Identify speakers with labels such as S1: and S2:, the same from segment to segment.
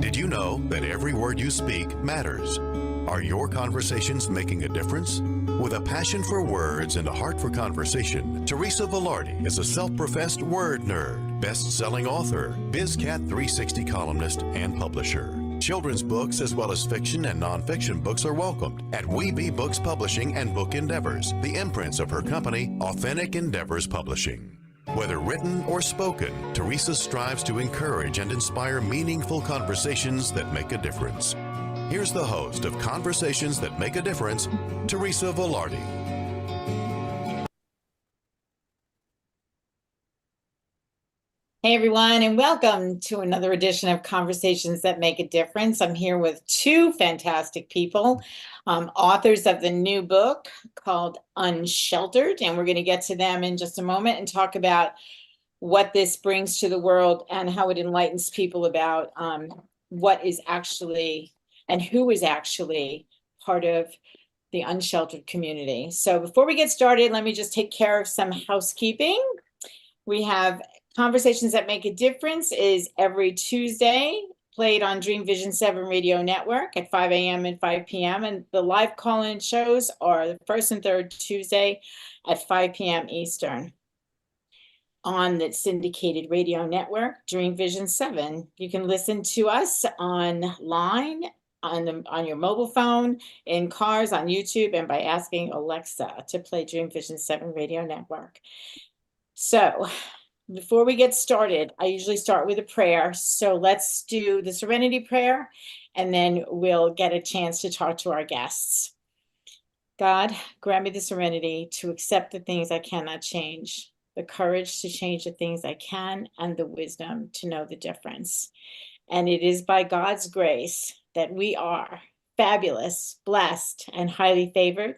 S1: Did you know that every word you speak matters? Are your conversations making a difference? With a passion for words and a heart for conversation, Teresa Velardi is a self-professed word nerd, best-selling author, BizCat360 columnist, and publisher. Children's books as well as fiction and nonfiction books are welcomed at WeBe Books Publishing and Book Endeavors, the imprints of her company, Authentic Endeavors Publishing. Whether written or spoken, Teresa strives to encourage and inspire meaningful conversations that make a difference. Here's the host of Conversations That Make a Difference, Teresa Velardi.
S2: Hey everyone, and welcome to another edition of Conversations That Make a Difference. I'm here with two fantastic people, authors of the new book called Unsheltered, and we're going to get to them in just a moment and talk about what this brings to the world and how it enlightens people about what is actually and who is actually part of the unsheltered community. So before we get started, let me just take care of some housekeeping. We have Conversations That Make a Difference is every Tuesday, played on Dream Vision 7 Radio Network at 5 a.m. and 5 p.m. And the live call-in shows are the first and third Tuesday at 5 p.m. Eastern. On the syndicated radio network, Dream Vision 7. You can listen to us online, on your mobile phone, in cars, on YouTube, and by asking Alexa to play Dream Vision 7 Radio Network. So, before we get started, I usually start with a prayer. So let's do the Serenity Prayer, and then we'll get a chance to talk to our guests. God, grant me the serenity to accept the things I cannot change, the courage to change the things I can, and the wisdom to know the difference. And it is by God's grace that we are fabulous, blessed, and highly favored,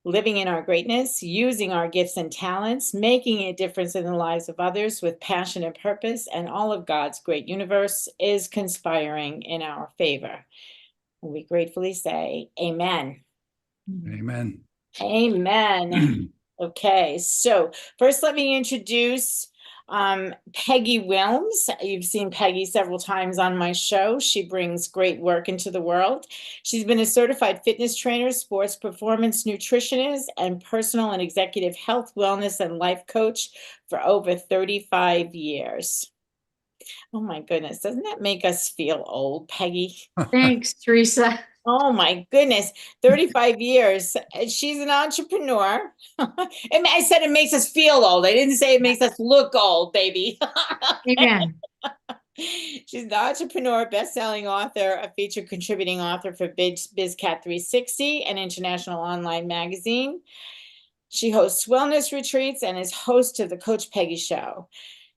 S2: living in our greatness, using our gifts and talents, making a difference in the lives of others with passion and purpose, and all of God's great universe is conspiring in our favor. And we gratefully say, Amen.
S3: Amen.
S2: Amen. Okay, so first let me introduce Peggy Willms. You've seen Peggy several times on my show. She brings great work into the world. She's been a certified fitness trainer, sports performance nutritionist, and personal and executive health, wellness, and life coach for over 35 years. Oh my goodness, doesn't that make us feel old, Peggy?
S4: Thanks, Teresa.
S2: Oh my goodness, 35 years. She's an entrepreneur. And I said it makes us feel old. I didn't say it makes us look old, baby.
S4: Amen.
S2: She's an entrepreneur, best-selling author, a featured contributing author for BizCat360, an international online magazine. She hosts wellness retreats and is host of the Coach Peggy Show.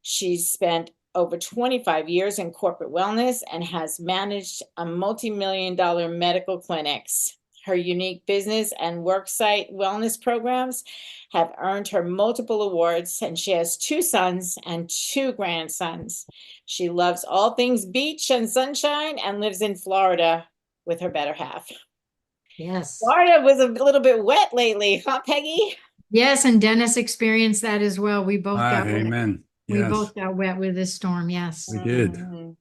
S2: She's spent over 25 years in corporate wellness and has managed a multi-million-dollar medical clinics. Her unique business and worksite wellness programs have earned her multiple awards, and she has 2 sons and 2 grandsons. She loves all things beach and sunshine and lives in Florida with her better half.
S4: Yes.
S2: Florida was a little bit wet lately, huh, Peggy?
S4: Yes, and Dennis experienced that as well. We both got wet.
S3: Amen.
S4: We
S3: Yes,
S4: both got wet with this storm. Yes.
S3: we did.
S2: Mhm.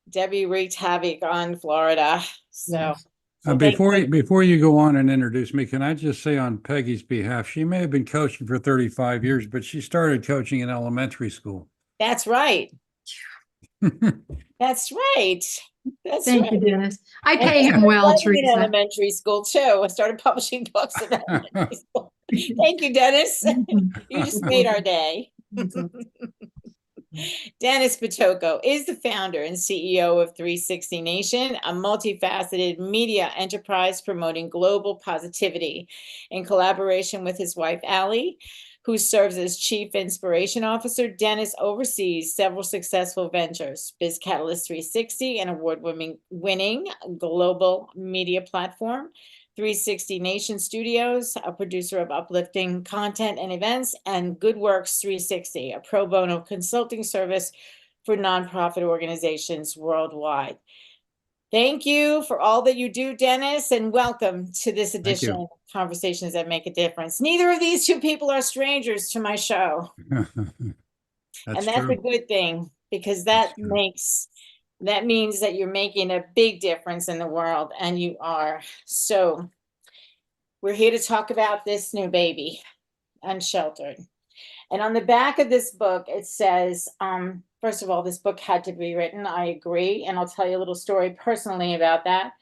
S2: Debbie wreaked havoc on Florida. So,
S3: Before you go on and introduce me, can I just say on Peggy's behalf, she may have been coaching for 35 years, but she started coaching in elementary school.
S2: that's right. That's right. That's
S4: Thank
S2: right.
S4: you, Dennis. I
S2: And
S4: pay
S2: I
S4: him
S2: started
S4: well,
S2: writing in
S4: Teresa.
S2: elementary school too. I started publishing books in elementary school. Thank you, Dennis. You just made our day. Dennis Pitocco is the founder and CEO of 360 Nation, a multifaceted media enterprise promoting global positivity. In collaboration with his wife, Allie, who serves as Chief Inspiration Officer, Dennis oversees several successful ventures, BizCatalyst 360, an award-winning global media platform, 360 Nation Studios, a producer of uplifting content and events, and GoodWorks 360, a pro bono consulting service for nonprofit organizations worldwide. Thank you for all that you do, Dennis, and welcome to this edition of Conversations That Make a Difference. Neither of these two people are strangers to my show.
S3: That's
S2: And that's
S3: true.
S2: a good thing, because that makes that means that you're making a big difference in the world, and you are. So we're here to talk about this new baby, Unsheltered. And on the back of this book, it says, first of all, this book had to be written. I agree. And I'll tell you a little story personally about that.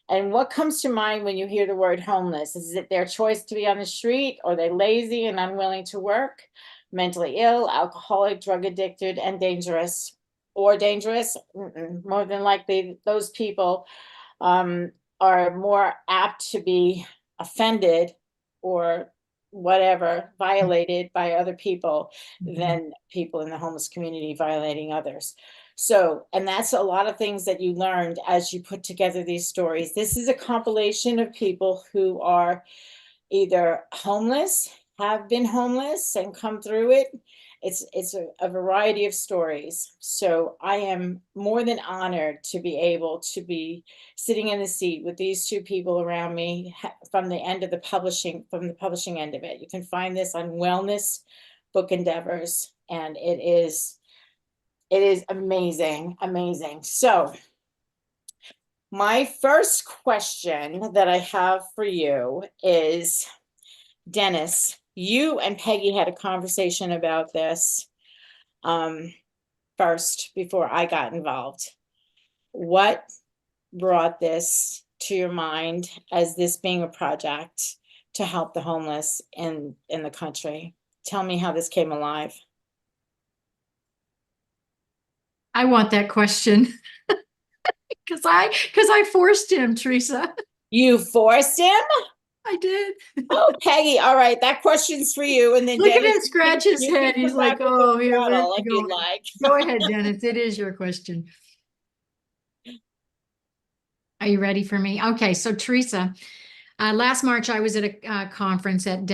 S2: And what comes to mind when you hear the word homeless? Is it their choice to be on the street? Or are they lazy and unwilling to work? Mentally ill, alcoholic, drug addicted, and dangerous? Or dangerous? More than likely, those people are more apt to be offended or whatever, violated by other people than people in the homeless community violating others. So, and that's a lot of things that you learned as you put together these stories. This is a compilation of people who are either homeless, have been homeless and come through it. It's a variety of stories. So I am more than honored to be able to be sitting in the seat with these two people around me from the end of the publishing, from the publishing end of it. You can find this on Wellness Book Endeavors, and it is amazing, amazing. So my first question that I have for you is, Dennis, you and Peggy had a conversation about this first before I got involved. What brought this to your mind as this being a project to help the homeless in the country? Tell me how this came alive.
S4: I want that question because I forced him, Teresa.
S2: You forced him?
S4: I did.
S2: Oh, Peggy, all right, that question's for you. And then
S4: Look at
S2: Dennis,
S4: him scratch his
S2: you can
S4: head. He's
S2: come
S4: like,
S2: back with the
S4: oh, here,
S2: rebuttal
S4: let's
S2: if you
S4: go.
S2: like.
S4: Go ahead, Dennis. It is your question. Are you ready for me? Okay, so Teresa, last March I was at a conference at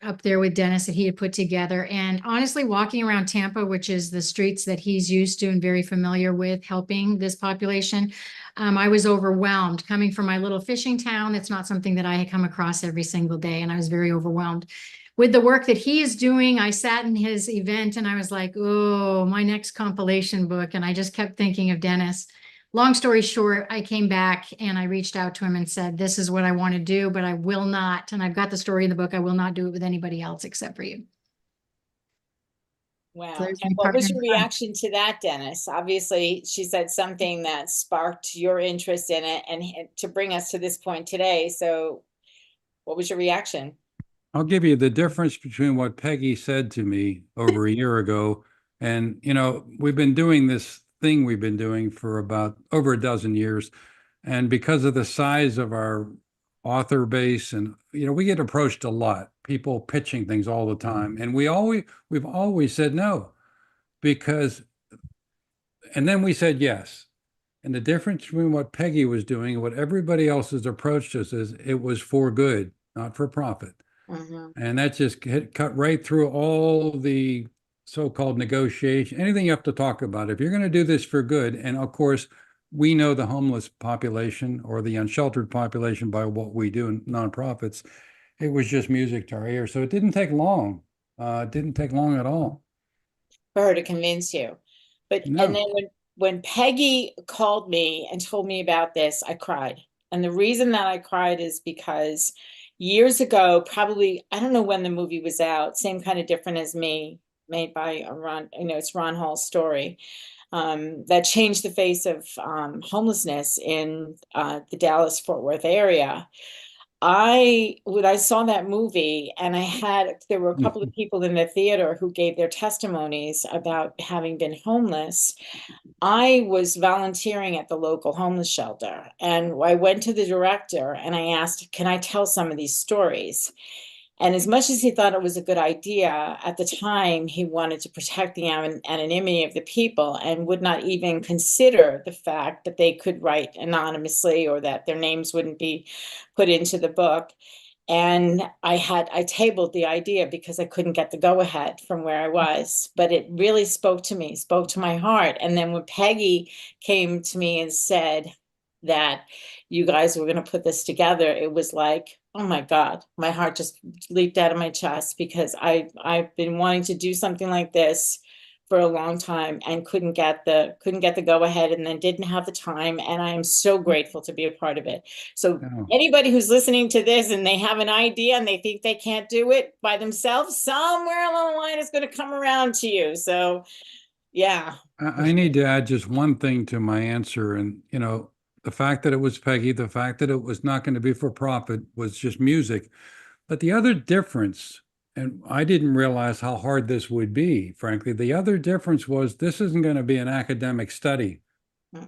S4: up there with Dennis that he had put together. And honestly, walking around Tampa, which is the streets that he's used to and very familiar with helping this population, I was overwhelmed. Coming from my little fishing town, it's not something that I had come across every single day, and I was very overwhelmed. With the work that he is doing, I sat in his event and I was like, oh, my next compilation book. And I just kept thinking of Dennis. Long story short, I came back and I reached out to him and said, this is what I want to do, but I will not. And I've got the story in the book. I will not do it with anybody else except for you.
S2: Wow.
S4: So
S2: And what was your reaction to that, Dennis? Obviously, she said something that sparked your interest in it and to bring us to this point today. So what was your reaction?
S3: I'll give you the difference between what Peggy said to me over a year ago. And, we've been doing this thing we've been doing for about over a dozen years. And because of the size of our author base, and, we get approached a lot, people pitching things all the time. And we've always said no, and then we said yes. And the difference between what Peggy was doing and what everybody else has approached us is it was for good, not for profit.
S2: Mm-hmm.
S3: And that just cut right through all the so-called negotiation, anything you have to talk about. If you're going to do this for good, and of course, we know the homeless population or the unsheltered population by what we do in nonprofits, it was just music to our ears. So it didn't take long. It didn't take long at all.
S2: For her to convince you. But
S3: No.
S2: And then when Peggy called me and told me about this, I cried. And the reason that I cried is because years ago, probably, I don't know when the movie was out, Same Kind of Different as Me, made by Ron, it's Ron Hall's story, that changed the face of homelessness in the Dallas-Fort Worth area. When I saw that movie, and there were a couple of people in the theater who gave their testimonies about having been homeless. I was volunteering at the local homeless shelter, and I went to the director and I asked, can I tell some of these stories? And as much as he thought it was a good idea, at the time, he wanted to protect the anonymity of the people and would not even consider the fact that they could write anonymously or that their names wouldn't be put into the book. And I tabled the idea because I couldn't get the go-ahead from where I was, but it really spoke to me, spoke to my heart. And then when Peggy came to me and said that you guys were going to put this together, it was like, oh my God, my heart just leaped out of my chest, because I've been wanting to do something like this for a long time and couldn't get the go ahead, and then didn't have the time. And I am so grateful to be a part of it. So
S3: Oh.
S2: anybody who's listening to this and they have an idea and they think they can't do it by themselves, somewhere along the line it's going to come around to you. So yeah.
S3: I need to add just one thing to my answer. And, the fact that it was Peggy, the fact that it was not going to be for profit was just music. But the other difference, and I didn't realize how hard this would be, frankly, the other difference was this isn't going to be an academic study.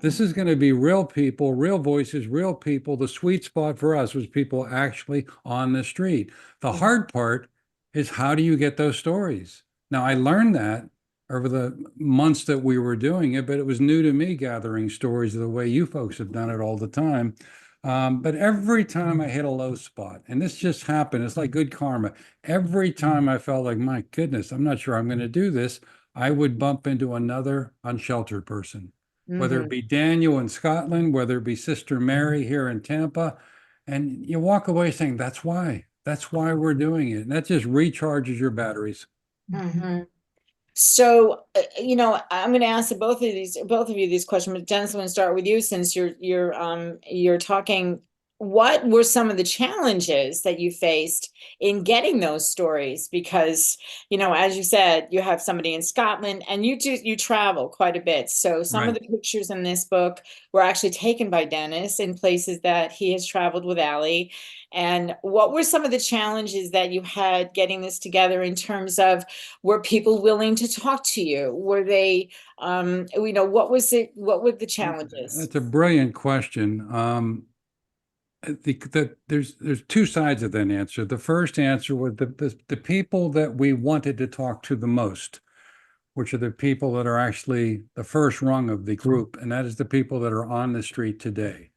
S3: This is going to be real people, real voices, real people. The sweet spot for us was people actually on the street. The hard part is, how do you get those stories? Now, I learned that over the months that we were doing it, but it was new to me, gathering stories the way you folks have done it all the time. But every time I hit a low spot, and this just happened, it's like good karma. Every time I felt like, my goodness, I'm not sure I'm going to do this, I would bump into another unsheltered person, whether it be Daniel in Scotland, whether it be Sister Mary here in Tampa. And you walk away saying, that's why we're doing it. And that just recharges your batteries.
S2: So, I'm going to ask both of you these questions. But Dennis, I'm going to start with you, since you're talking. What were some of the challenges that you faced in getting those stories? Because, as you said, you have somebody in Scotland, and you travel quite a bit. So some of the pictures in this book were actually taken by Dennis in places that he has traveled with Allie. And what were some of the challenges that you had getting this together, in terms of, were people willing to talk to you? Were they, what were the challenges?
S3: That's a brilliant question. There's two sides of that answer. The first answer was the people that we wanted to talk to the most, which are the people that are actually the first rung of the group, and that is the people that are on the street today.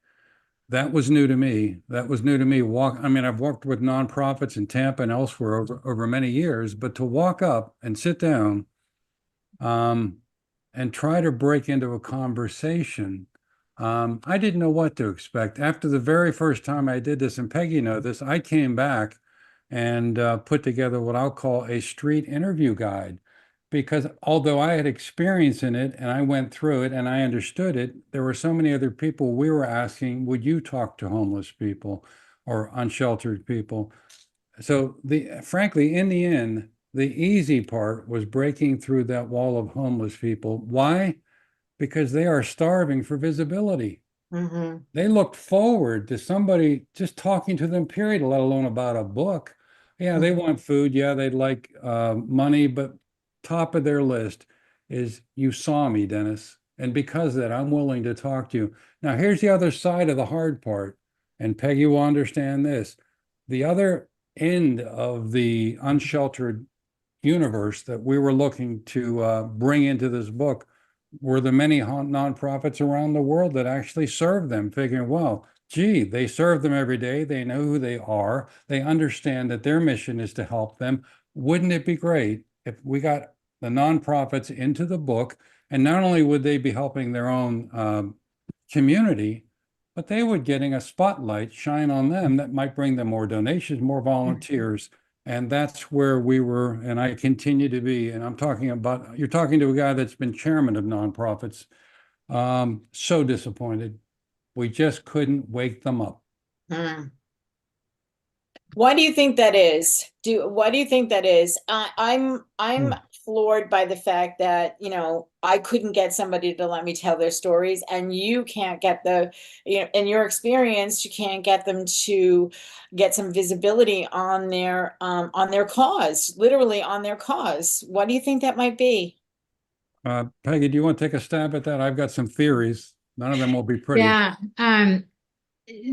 S3: That was new to me. I've worked with nonprofits in Tampa and elsewhere over many years, but to walk up and sit down and try to break into a conversation, I didn't know what to expect. After the very first time I did this, and Peggy knows this, I came back and put together what I'll call a street interview guide. Because although I had experience in it and I went through it and I understood it, there were so many other people we were asking, would you talk to homeless people or unsheltered people? So frankly, in the end, the easy part was breaking through that wall of homeless people. Why? Because they are starving for visibility. They looked forward to somebody just talking to them, period, let alone about a book. Yeah, they want food. Yeah, they'd like money, but top of their list is, you saw me, Dennis. And because of that, I'm willing to talk to you. Now, here's the other side of the hard part. And Peggy will understand this. The other end of the unsheltered universe that we were looking to bring into this book were the many nonprofits around the world that actually serve them, figuring, well, gee, they serve them every day. They know who they are. They understand that their mission is to help them. Wouldn't it be great if we got the nonprofits into the book, and not only would they be helping their own community, but they would getting a spotlight shine on them that might bring them more donations, more volunteers. And that's where we were, and I continue to be. And you're talking to a guy that's been chairman of nonprofits. So disappointed. We just couldn't wake them up.
S2: Why do you think that is? Why do you think that is? I'm floored by the fact that, I couldn't get somebody to let me tell their stories, and you can't get in your experience, you can't get them to get some visibility on their cause, literally on their cause. What do you think that might be?
S3: Peggy, do you want to take a stab at that? I've got some theories. None of them will be pretty.
S4: Yeah.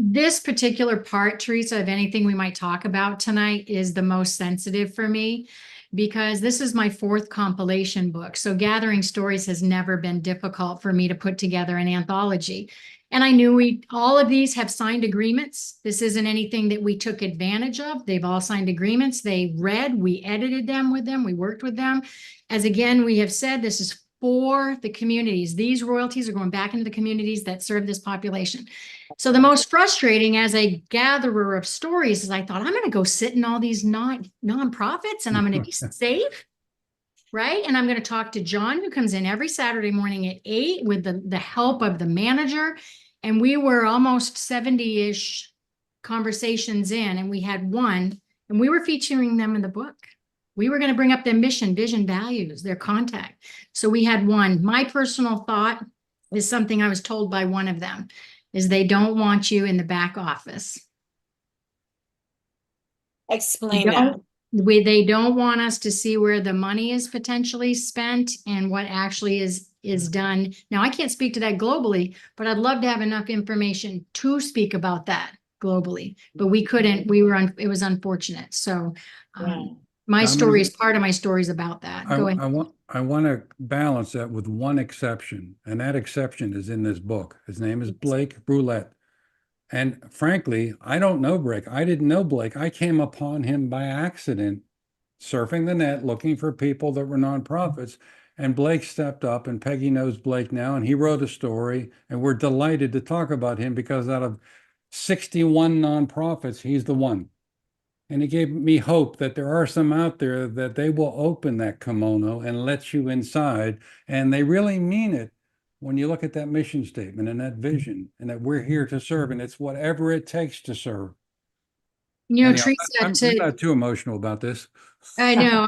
S4: This particular part, Teresa, of anything we might talk about tonight is the most sensitive for me, because this is my 4th compilation book. So gathering stories has never been difficult for me to put together an anthology. And I knew all of these have signed agreements. This isn't anything that we took advantage of. They've all signed agreements. They read, we edited them with them, we worked with them. As again, we have said, this is for the communities. These royalties are going back into the communities that serve this population. So the most frustrating as a gatherer of stories is I thought, I'm going to go sit in all these nonprofits and I'm going to be safe. right? And I'm going to talk to John, who comes in every Saturday morning at 8 with the help of the manager. And we were almost 70-ish conversations in, and we had one, and we were featuring them in the book. We were going to bring up their mission, vision, values, their contact. So we had one. My personal thought is something I was told by one of them, is they don't want you in the back office.
S2: Explain that.
S4: They don't want us to see where the money is potentially spent and what actually is done. Now, I can't speak to that globally, but I'd love to have enough information to speak about that globally. But we couldn't. It was unfortunate. So my story is part of my stories about that. Go ahead.
S3: I want to balance that with one exception, and that exception is in this book. His name is Blake Brulette. And frankly, I don't know Blake. I didn't know Blake. I came upon him by accident, surfing the net, looking for people that were nonprofits. And Blake stepped up, and Peggy knows Blake now, and he wrote a story, and we're delighted to talk about him because out of 61 nonprofits, he's the one. And he gave me hope that there are some out there that they will open that kimono and let you inside. And they really mean it when you look at that mission statement and that vision, and that we're here to serve, and it's whatever it takes to serve. Anyhow,
S4: Teresa,
S3: I'm not too emotional about this.
S4: I know.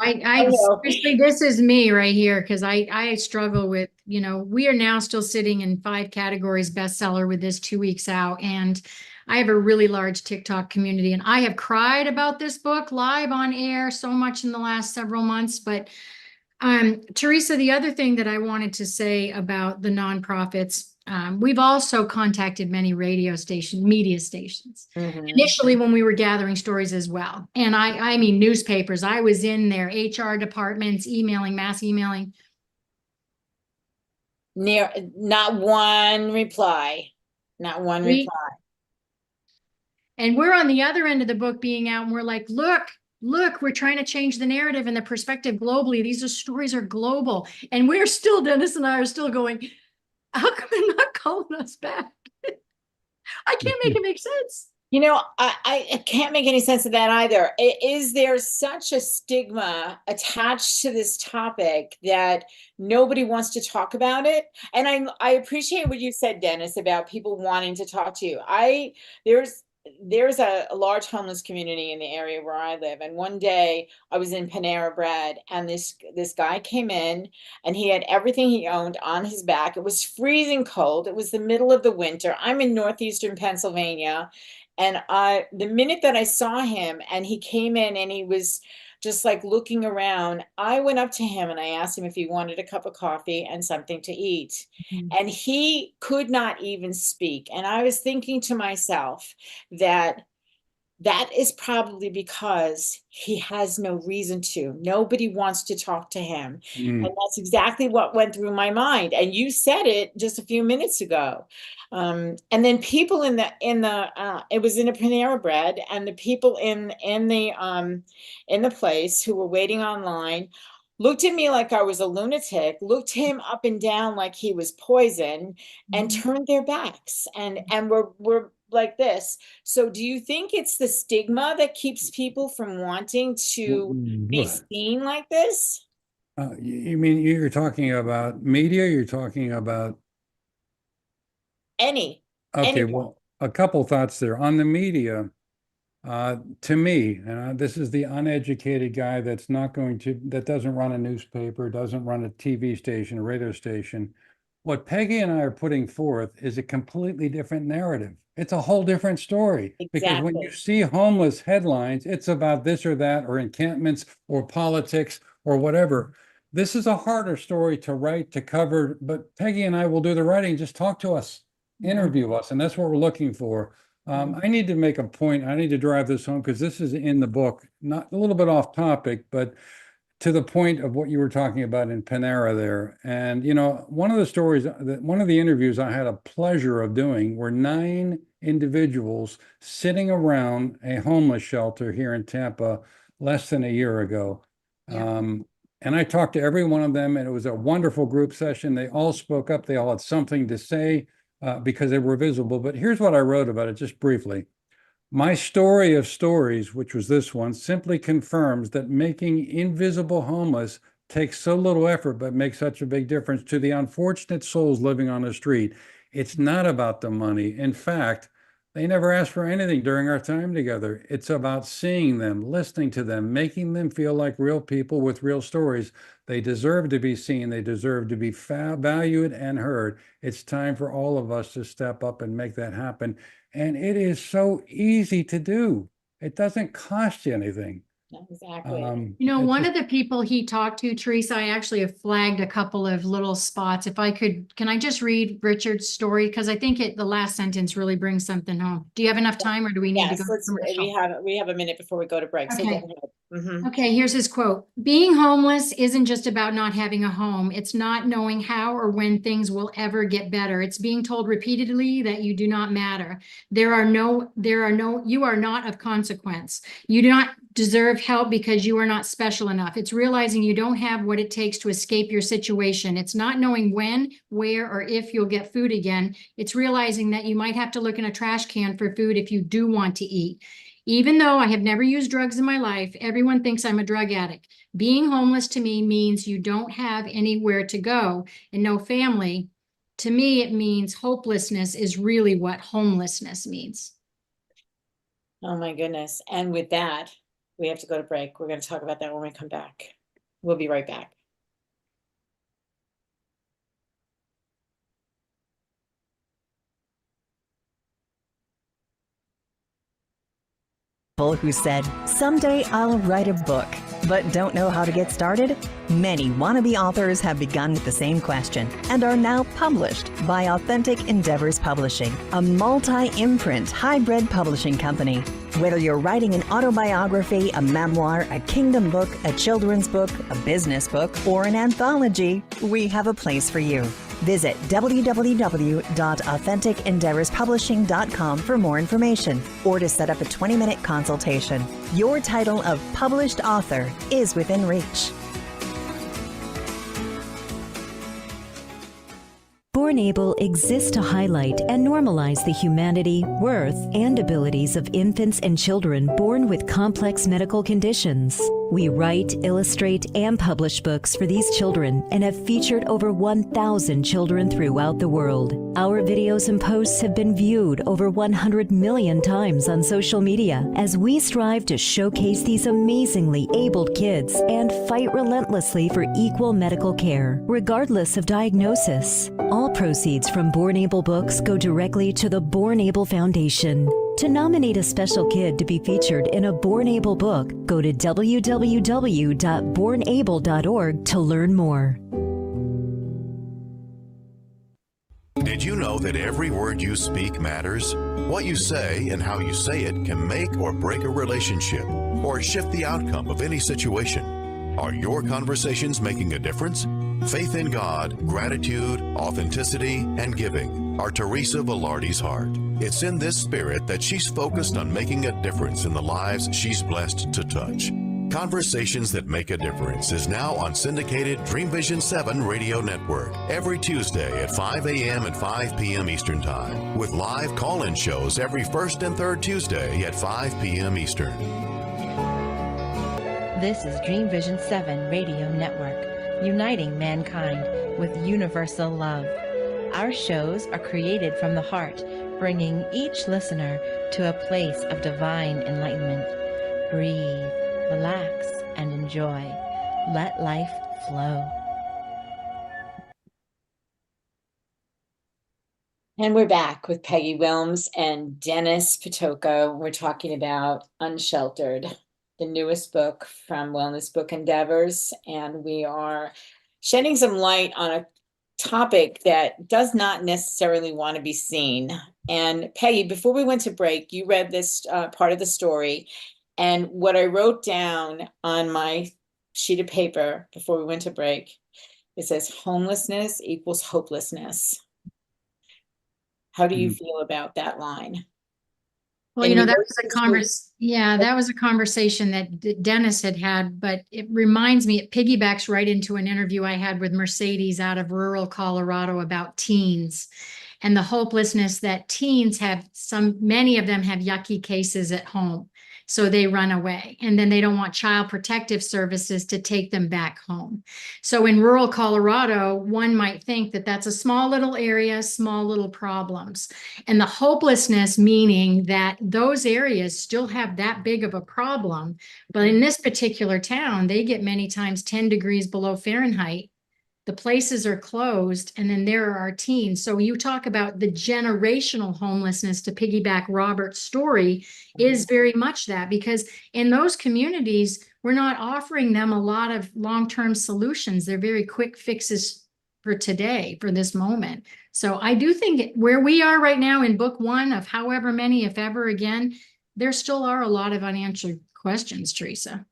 S4: Seriously, this is me right here, because I struggle with, we are now still sitting in 5 categories bestseller with this 2 weeks out. And I have a really large TikTok community, and I have cried about this book live on air so much in the last several months. But Teresa, the other thing that I wanted to say about the nonprofits, we've also contacted many media stations, initially when we were gathering stories as well. And I mean, newspapers, I was in their HR departments, mass emailing.
S2: Not one reply. Not one reply.
S4: And we're on the other end of the book being out, and we're like, look, we're trying to change the narrative and the perspective globally. These stories are global. And we're still, Dennis and I are still going, how come they're not calling us back? I can't make it make sense.
S2: I can't make any sense of that either. Is there such a stigma attached to this topic that nobody wants to talk about it? And I appreciate what you said, Dennis, about people wanting to talk to you. There's a large homeless community in the area where I live. And one day I was in Panera Bread, and this guy came in, and he had everything he owned on his back. It was freezing cold. It was the middle of the winter. I'm in northeastern Pennsylvania. And the minute that I saw him and he came in and he was just like looking around, I went up to him and I asked him if he wanted a cup of coffee and something to eat. And he could not even speak. And I was thinking to myself that is probably because he has no reason to. Nobody wants to talk to him. And that's exactly what went through my mind. And you said it just a few minutes ago. And then people it was in a Panera Bread, and the people in the place who were waiting online looked at me like I was a lunatic, looked him up and down like he was poison, and turned their backs and were like this. So do you think it's the stigma that keeps people from wanting to be seen like this?
S3: You mean you're talking about media? You're talking about
S2: any?
S3: Okay,
S2: anyone.
S3: well, a couple thoughts there. On the media, to me, this is the uneducated guy that doesn't run a newspaper, doesn't run a TV station, a radio station. What Peggy and I are putting forth is a completely different narrative. It's a whole different story.
S2: Exactly.
S3: Because when you see homeless headlines, it's about this or that, or encampments, or politics, or whatever. This is a harder story to write, to cover, but Peggy and I will do the writing. Just talk to us, interview us, and that's what we're looking for. I need to make a point. I need to drive this home because this is in the book, not a little bit off topic, but to the point of what you were talking about in Panera there. And, one of the interviews I had a pleasure of doing were 9 individuals sitting around a homeless shelter here in Tampa less than a year ago. Yeah. And I talked to every one of them, and it was a wonderful group session. They all spoke up. They all had something to say because they were visible. But here's what I wrote about it just briefly. My story of stories, which was this one, simply confirms that making invisible homeless takes so little effort but makes such a big difference to the unfortunate souls living on the street. It's not about the money. In fact, they never asked for anything during our time together. It's about seeing them, listening to them, making them feel like real people with real stories. They deserve to be seen. They deserve to be valued and heard. It's time for all of us to step up and make that happen. And it is so easy to do. It doesn't cost you anything.
S2: Exactly.
S4: One of the people he talked to, Teresa, I actually have flagged a couple of little spots. If I could, can I just read Richard's story? Because I think the last sentence really brings something home. Do you have enough time, or do we need to go to commercial?
S2: We have a minute before we go to break. So go
S4: Okay.
S2: ahead. Mhm.
S4: Okay, here's his quote. Being homeless isn't just about not having a home. It's not knowing how or when things will ever get better. It's being told repeatedly that you do not matter. You are not of consequence. You do not deserve help because you are not special enough. It's realizing you don't have what it takes to escape your situation. It's not knowing when, where, or if you'll get food again. It's realizing that you might have to look in a trash can for food if you do want to eat. Even though I have never used drugs in my life, everyone thinks I'm a drug addict. Being homeless to me means you don't have anywhere to go and no family. To me, it means hopelessness is really what homelessness means.
S2: Oh my goodness. And with that, we have to go to break. We're going to talk about that when we come back. We'll be right back.
S5: Who said, "Someday I'll write a book," but don't know how to get started? Many wannabe authors have begun with the same question and are now published by Authentic Endeavors Publishing, a multi-imprint hybrid publishing company. Whether you're writing an autobiography, a memoir, a kingdom book, a children's book, a business book, or an anthology, we have a place for you. Visit www.AuthenticEndeavorsPublishing.com for more information or to set up a 20-minute consultation. Your title of published author is within reach.
S6: Born Able exists to highlight and normalize the humanity, worth, and abilities of infants and children born with complex medical conditions. We write, illustrate, and publish books for these children and have featured over 1,000 children throughout the world. Our videos and posts have been viewed over 100 million times on social media as we strive to showcase these amazingly abled kids and fight relentlessly for equal medical care, regardless of diagnosis. All proceeds from Born Able books go directly to the Born Able Foundation. To nominate a special kid to be featured in a Born Able book, go to www.bornable.org to learn more.
S1: Did you know that every word you speak matters? What you say and how you say it can make or break a relationship or shift the outcome of any situation. Are your conversations making a difference? Faith in God, gratitude, authenticity, and giving are Teresa Velardi's heart. It's in this spirit that she's focused on making a difference in the lives she's blessed to touch. Conversations That Make a Difference is now on syndicated Dream Vision 7 radio network every Tuesday at 5 a.m. and 5 p.m. Eastern Time, with live call-in shows every first and third Tuesday at 5 p.m. Eastern.
S7: This is Dream Vision 7 Radio Network, uniting mankind with universal love. Our shows are created from the heart, bringing each listener to a place of divine enlightenment. Breathe, relax, and enjoy. Let life flow.
S2: And we're back with Peggy Willms and Dennis Pitocco. We're talking about Unsheltered, the newest book from Wellness Book Endeavors. And we are shedding some light on a topic that does not necessarily want to be seen. And Peggy, before we went to break, you read this part of the story. And what I wrote down on my sheet of paper before we went to break, it says homelessness equals hopelessness. How do you feel about that line?
S4: Well,
S2: And
S4: that was a conversation that Dennis had, but it reminds me, it piggybacks right into an interview I had with Mercedes out of rural Colorado about teens and the hopelessness that teens have. Many of them have yucky cases at home. So they run away, and then they don't want Child Protective Services to take them back home. So in rural Colorado, one might think that that's a small little area, small little problems. And the hopelessness meaning that those areas still have that big of a problem. But in this particular town, they get many times 10 degrees below Fahrenheit. The places are closed, and then there are our teens. So you talk about the generational homelessness, to piggyback Robert's story, is very much that, because in those communities, we're not offering them a lot of long-term solutions. They're very quick fixes for today, for this moment. So I do think where we are right now in book one of however many, if ever again, there still are a lot of unanswered questions, Teresa.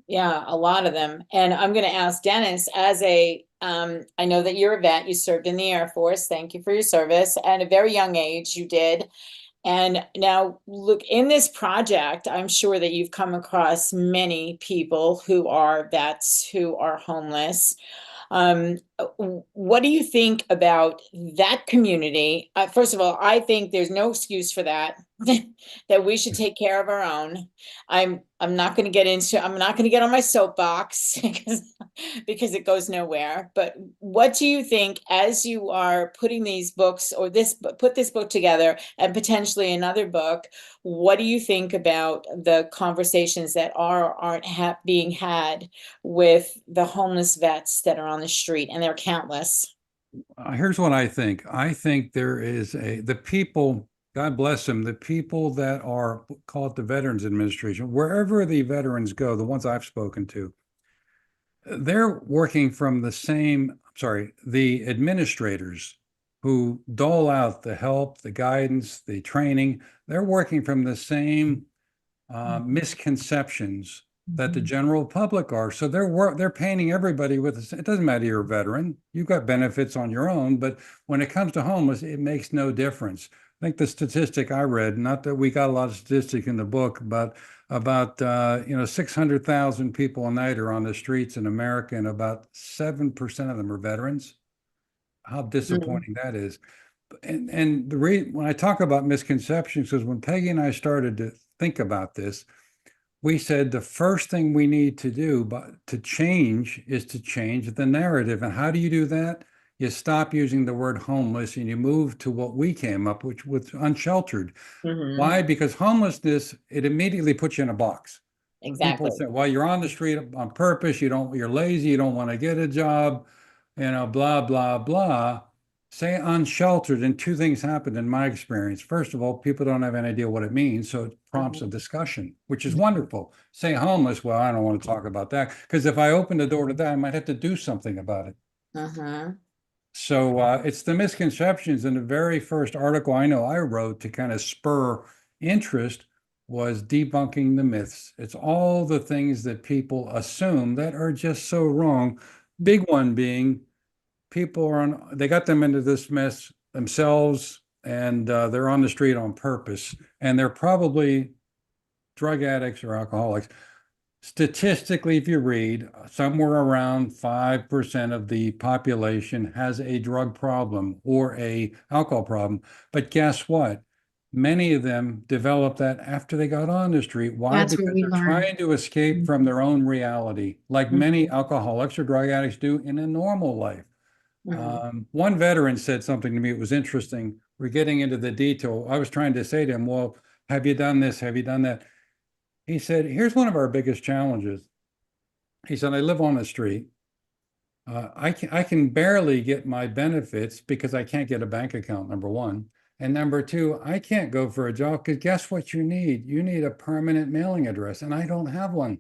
S2: Yeah, a lot of them. And I'm going to ask Dennis, as I know that you're a vet, you served in the Air Force. Thank you for your service. At a very young age, you did. And now look, in this project, I'm sure that you've come across many people who are vets, who are homeless. What do you think about that community? First of all, I think there's no excuse for that, that we should take care of our own. I'm not going to get on my soapbox because it goes nowhere. But what do you think, as you are putting these books, or put this book together and potentially another book, what do you think about the conversations that aren't being had with the homeless vets that are on the street, and they're countless?
S3: Here's what I think. I think there is the people, God bless them, the people that are, call it the Veterans Administration, wherever the veterans go, the ones I've spoken to, they're working from the administrators who dole out the help, the guidance, the training. They're working from the same misconceptions that the general public are. So they're painting everybody with this. It doesn't matter you're a veteran, you've got benefits on your own, but when it comes to homeless, it makes no difference. I think the statistic I read, not that we got a lot of statistics in the book, but about 600,000 people a night are on the streets in America, and about 7% of them are veterans. How disappointing that is. And when I talk about misconceptions, because when Peggy and I started to think about this, we said the first thing we need to do to change is to change the narrative. And how do you do that? You stop using the word homeless and you move to what we came up with unsheltered. Why? Because homelessness, it immediately puts you in a box.
S2: Exactly.
S3: People say, well, you're on the street on purpose. You're lazy. You don't want to get a job, blah, blah, blah. Say unsheltered, and two things happen in my experience. First of all, people don't have any idea what it means, so it prompts a discussion, which is wonderful. Say homeless, well, I don't want to talk about that, because if I open the door to that, I might have to do something about it. So it's the misconceptions. And the very first article I know I wrote to kind of spur interest was debunking the myths. It's all the things that people assume that are just so wrong. Big one being, people they got them into this mess themselves, and they're on the street on purpose, and they're probably drug addicts or alcoholics. Statistically, if you read, somewhere around 5% of the population has a drug problem or a alcohol problem. But guess what? Many of them developed that after they got on the street. Why?
S4: That's
S3: because they're trying to escape from their own reality, like many alcoholics or drug addicts do in a normal life. One veteran said something to me. It was interesting. We're getting into the detail. I was trying to say to him, well, have you done this? Have you done that? He said, here's one of our biggest challenges. He said, I live on the street. I can barely get my benefits because I can't get a bank account, number one. And number two, I can't go for a job because guess what you need? You need a permanent mailing address, and I don't have one.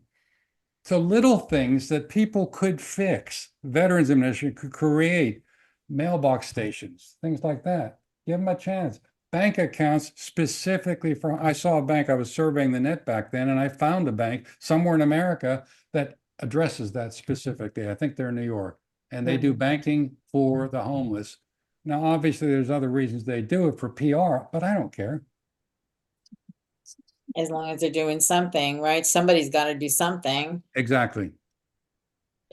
S3: So little things that people could fix. Veterans Administration could create mailbox stations, things like that. Give them a chance. Bank accounts specifically for, I saw a bank, I was surveying the net back then, and I found a bank somewhere in America that addresses that specifically. I think they're in New York, and they do banking for the homeless. Now, obviously, there's other reasons they do it for PR, but I don't care.
S2: As long as they're doing something, right? Somebody's got to do something.
S3: Exactly.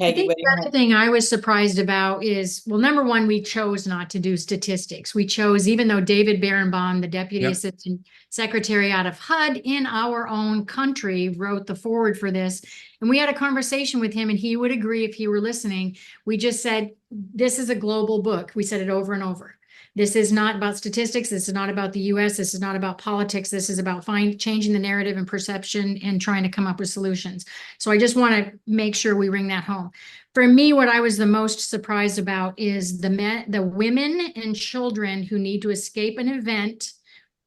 S4: I
S2: Peggy,
S4: think
S2: what do you
S4: the other thing I was surprised about is, well, number one, we chose not to do statistics. We chose, even though David Berenbaum, the Deputy
S3: Yep.
S4: Assistant Secretary out of HUD in our own country, wrote the forward for this. And we had a conversation with him, and he would agree if he were listening. We just said, this is a global book. We said it over and over. This is not about statistics. This is not about the US. This is not about politics. This is about changing the narrative and perception and trying to come up with solutions. So I just want to make sure we bring that home. For me, what I was the most surprised about is the women and children who need to escape an event.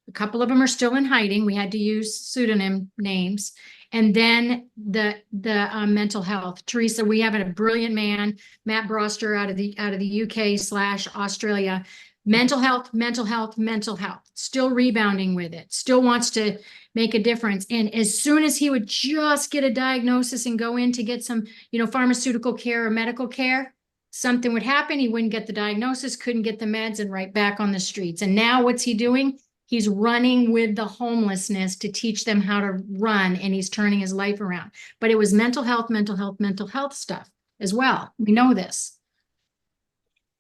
S4: A couple of them are still in hiding. We had to use pseudonym names. And then the mental health. Teresa, we have a brilliant man, Matt Broster out of the UK/Australia. Mental health, mental health, mental health, still rebounding with it, still wants to make a difference. And as soon as he would just get a diagnosis and go in to get some, pharmaceutical care or medical care, something would happen. He wouldn't get the diagnosis, couldn't get the meds, and right back on the streets. And now what's he doing? He's running with the homelessness to teach them how to run, and he's turning his life around. But it was mental health, mental health, mental health stuff as well. We know this.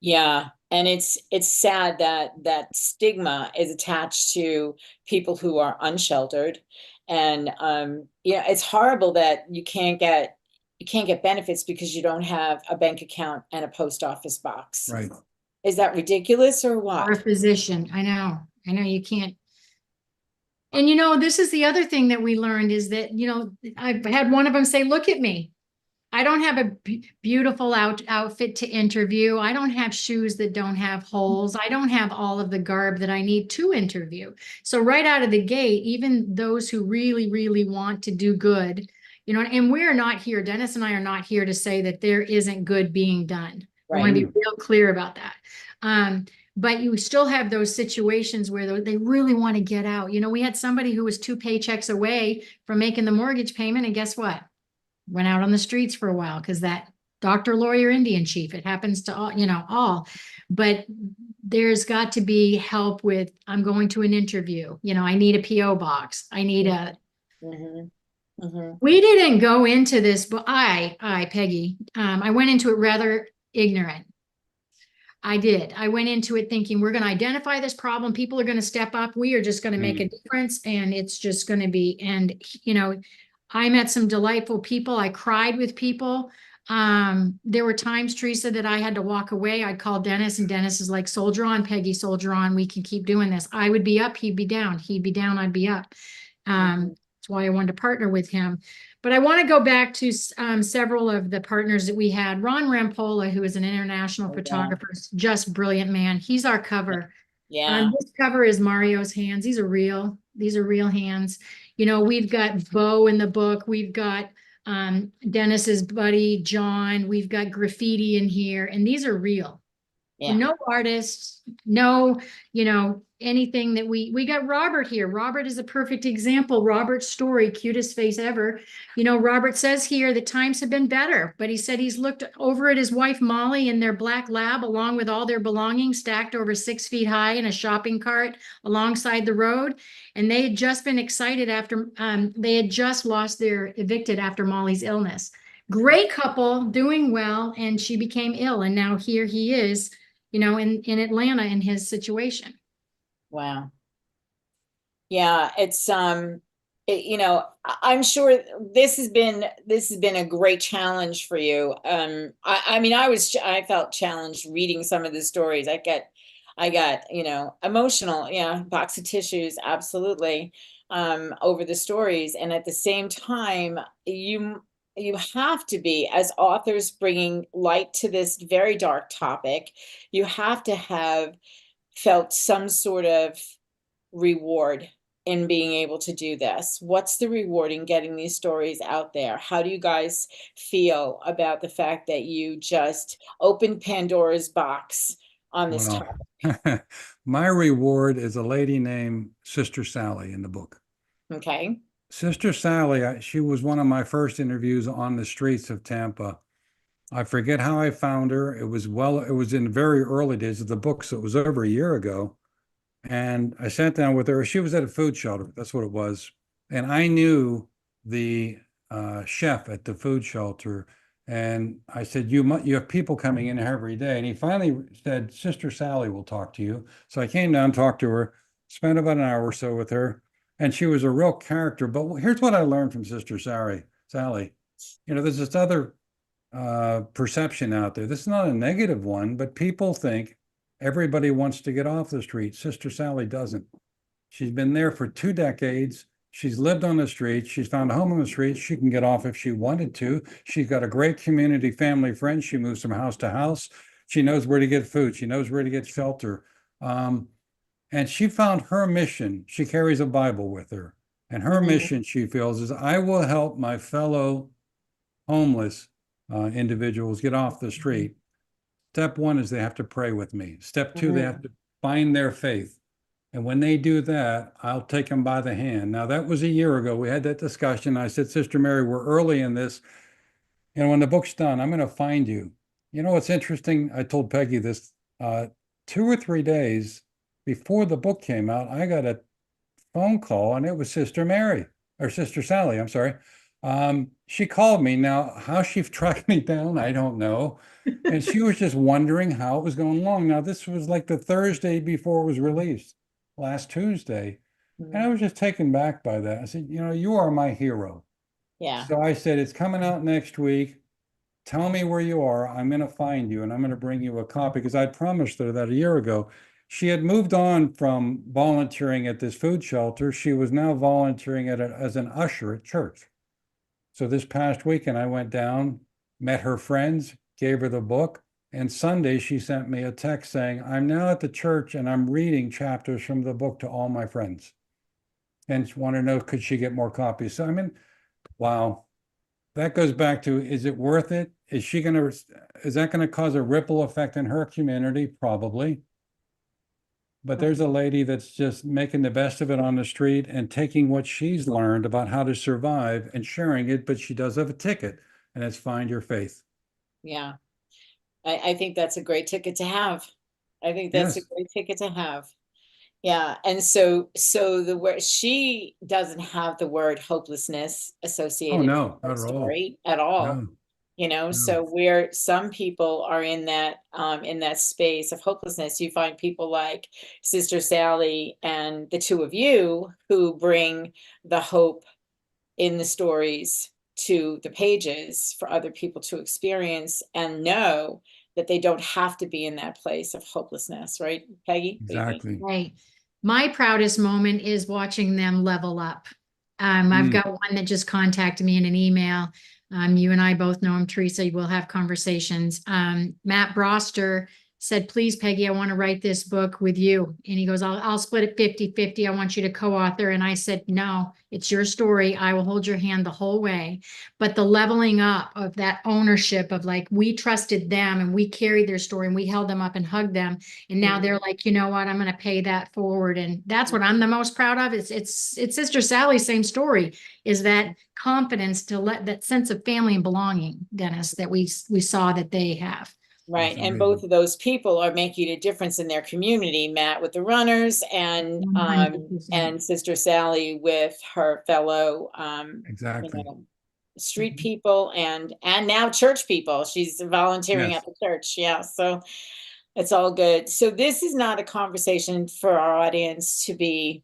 S2: Yeah. And it's sad that stigma is attached to people who are unsheltered. And it's horrible that you can't get benefits because you don't have a bank account and a post office box.
S3: Right.
S2: Is that ridiculous or what?
S4: Or a physician. I know you can't. And this is the other thing that we learned is that, I've had one of them say, look at me. I don't have a beautiful outfit to interview. I don't have shoes that don't have holes. I don't have all of the garb that I need to interview. So right out of the gate, even those who really, really want to do good, and we're not here, Dennis and I are not here to say that there isn't good being done.
S2: Right.
S4: I want to be real clear about that. But you still have those situations where they really want to get out. We had somebody who was 2 paychecks away from making the mortgage payment, and guess what? Went out on the streets for a while because that doctor, lawyer, Indian chief, it happens to all, but there's got to be help with, I'm going to an interview, I need a PO box. I need we didn't go into this, but Peggy, I went into it rather ignorant. I did. I went into it thinking we're going to identify this problem. People are going to step up. We are just going to make a difference. And it's just going to be, and I met some delightful people. I cried with people. There were times, Teresa, that I had to walk away. I'd call Dennis, and Dennis is like, soldier on, Peggy, soldier on. We can keep doing this. I would be up, he'd be down. He'd be down, I'd be up. That's why I wanted to partner with him. But I want to go back to several of the partners that we had. Ron Rampolla, who is an international photographer, just brilliant man. He's our cover.
S2: Yeah.
S4: This cover is Mario's hands. These are real hands. We've got Bo in the book. We've got Dennis's buddy, John. We've got graffiti in here, and these are real. Yeah. No artists, no, anything that we got Robert here. Robert is a perfect example. Robert's story, cutest face ever. Robert says here that times have been better, but he said he's looked over at his wife, Molly, and their black lab, along with all their belongings stacked over 6 feet high in a shopping cart alongside the road. And they had just been excited after they had just lost their evicted after Molly's illness. Great couple, doing well, and she became ill. And now here he is, in Atlanta in his situation. Wow.
S2: Yeah, it's I'm sure this has been a great challenge for you. I felt challenged reading some of the stories. I got emotional, box of tissues, absolutely, over the stories. And at the same time, you have to be, as authors bringing light to this very dark topic, you have to have felt some sort of reward in being able to do this. What's the reward in getting these stories out there? How do you guys feel about the fact that you just opened Pandora's box on this topic?
S3: My reward is a lady named Sister Sally in the book.
S2: Okay.
S3: Sister Sally, she was one of my first interviews on the streets of Tampa. I forget how I found her. It was in the very early days of the book, so it was over a year ago. And I sat down with her. She was at a food shelter. That's what it was. And I knew the chef at the food shelter, And I said, you have people coming in every day. And he finally said, Sister Sally will talk to you. So I came down, talked to her, spent about an hour or so with her, and she was a real character. But here's what I learned from Sister Sally. You know, there's this other perception out there. This is not a negative one, but people think everybody wants to get off the street. Sister Sally doesn't. She's been there for 2 decades. She's lived on the street. She's found a home on the street. She can get off if she wanted to. She's got a great community, family, friends. She moves from house to house. She knows where to get food. She knows where to get shelter. And she found her mission. She carries a Bible with her. And her mission, she feels, is I will help my fellow homeless individuals get off the street. Step 1 is they have to pray with me. Step 2, they have to find their faith. And when they do that, I'll take them by the hand. Now, that was a year ago. We had that discussion. I said, Sister Mary, we're early in this. And when the book's done, I'm going to find you. You know, what's interesting, I told Peggy this, 2 or 3 days before the book came out, I got a phone call, and it was Sister Sally, I'm sorry. She called me. Now, how she tracked me down, I don't know. And she was just wondering how it was going along. Now, this was like the Thursday before it was released, last Tuesday. And I was just taken back by that. I said, you know, you are my hero.
S2: Yeah.
S3: So I said, it's coming out next week. Tell me where you are. I'm going to find you, and I'm going to bring you a copy, because I promised her that a year ago. She had moved on from volunteering at this food shelter. She was now volunteering as an usher at church. So this past weekend, I went down, met her friends, gave her the book, and Sunday she sent me a text saying, I'm now at the church and I'm reading chapters from the book to all my friends. And she wanted to know, could she get more copies? So, I mean, wow. That goes back to, is it worth it? Is that going to cause a ripple effect in her community? Probably. But there's a lady that's just making the best of it on the street and taking what she's learned about how to survive and sharing it. But she does have a ticket, and it's Find Your Faith.
S2: Yeah. I think that's a great ticket to have. I think that's a great ticket to have. Yeah. And so the word, she doesn't have the word hopelessness associated with
S3: not
S2: her
S3: at all.
S2: story at all.
S3: No.
S2: You know,
S3: No.
S2: so where some people are in that space of hopelessness, you find people like Sister Sally and the two of you who bring the hope in the stories to the pages for other people to experience and know that they don't have to be in that place of hopelessness, right, Peggy?
S3: Exactly.
S4: Right. My proudest moment is watching them level up. I've got one that just contacted me in an email. You and I both know him, Teresa. We'll have conversations. Matt Broster said, please, Peggy, I want to write this book with you. And he goes, I'll split it 50-50. I want you to co-author. And I said, no, it's your story. I will hold your hand the whole way. But the leveling up of that ownership of like, we trusted them and we carried their story and we held them up and hugged them. And now they're like, you know what, I'm going to pay that forward. And that's what I'm the most proud of. It's Sister Sally's same story, is that confidence to let that sense of family and belonging, Dennis, that we saw that they have.
S2: Right. And both of those people are making a difference in their community, Matt with the runners and
S4: 100%.
S2: Sister Sally with her fellow
S3: Exactly.
S2: street people and now church people. She's volunteering at the church. Yeah. So it's all good. So this is not a conversation for our audience to be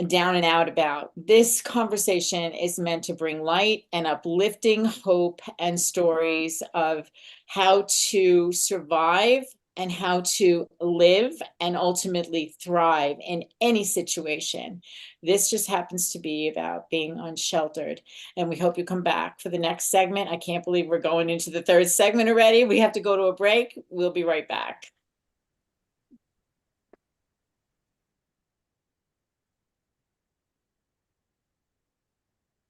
S2: down and out about. This conversation is meant to bring light and uplifting hope and stories of how to survive and how to live and ultimately thrive in any situation. This just happens to be about being unsheltered. And we hope you come back for the next segment. I can't believe we're going into the third segment already. We have to go to a break. We'll be right back.